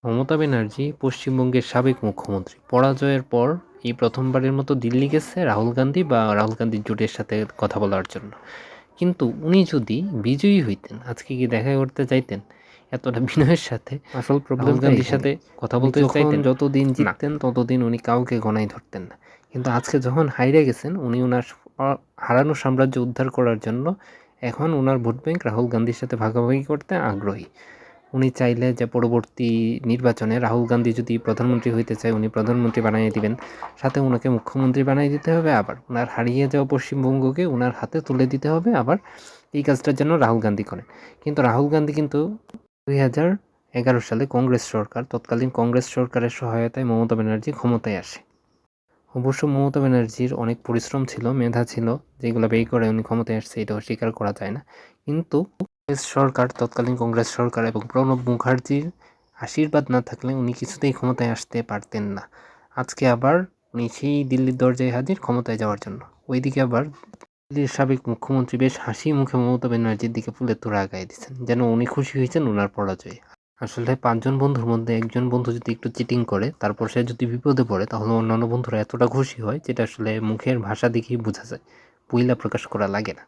মমতা ব্যানার্জি পশ্চিমবঙ্গের সাবেক মুখ্যমন্ত্রী। পরাজয়ের পর এই প্রথমবারের মতো দিল্লি গেছে রাহুল গান্ধী বা রাহুল গান্ধীর জোটের সাথে কথা বলার জন্য। কিন্তু উনি যদি বিজয়ী হইতেন, আজকে কি দেখা করতে চাইতেন এতটা বিনয়ের সাথে? আসল রাহুল প্রবলেমটা গান্ধীর এখানে। সাথে কথা উনি বলতে যখন চাইতেন? যতদিন না। জিততেন ততদিন উনি কাউকে গণায় ধরতেন না। কিন্তু আজকে যখন হাইরে গেছেন উনি উনার হারানো সাম্রাজ্য উদ্ধার করার জন্য এখন উনার ভোট ব্যাংক রাহুল গান্ধীর সাথে ভাগাভাগি করতে আগ্রহী। উনি চাইলে যে পরবর্তী নির্বাচনে রাহুল গান্ধী যদি প্রধানমন্ত্রী হইতে চায় উনি প্রধানমন্ত্রী বানিয়ে দিবেন, সাথে উনাকে মুখ্যমন্ত্রী বানিয়ে দিতে হবে, আবার উনার হারিয়ে যাওয়া পশ্চিমবঙ্গকে উনার হাতে তুলে দিতে হবে। আবার এই কাজটার জন্য রাহুল গান্ধী করেন। কিন্তু রাহুল গান্ধী কিন্তু 2011 সালে কংগ্রেস সরকার, তৎকালীন কংগ্রেস সরকারের সহায়তায় মমতা ব্যানার্জি ক্ষমতায় আসে। অবশ্য মমতা ব্যানার্জির অনেক পরিশ্রম ছিল, মেধা ছিল, যেগুলো ব্যয় করে উনি ক্ষমতায় আসছে, এটা অস্বীকার করা যায় না। কিন্তু কংগ্রেস সরকার, তৎকালীন কংগ্রেস সরকার এবং প্রণব মুখার্জির আশীর্বাদ না থাকলে উনি কিছুতেই ক্ষমতায় আসতে পারতেন না। আজকে আবার উনি সেই দিল্লির দরজায় হাজির ক্ষমতায় যাওয়ার জন্য। ওইদিকে আবার দিল্লির সাবেক মুখ্যমন্ত্রী বেশ হাসি মুখে মমতা ব্যানার্জির দিকে ফুলের তোড়া আগায় দিচ্ছেন, যেন উনি খুশি হয়েছেন ওনার পরাজয়ে। আসলে ৫ জন বন্ধুর মধ্যে একজন বন্ধু যদি একটু চিটিং করে, তারপর সে যদি বিপদে পড়ে, তাহলে অন্যান্য বন্ধুরা এতটা খুশি হয় যেটা আসলে মুখের ভাষা দেখেই বোঝা যায়, বইলা প্রকাশ করা লাগে না।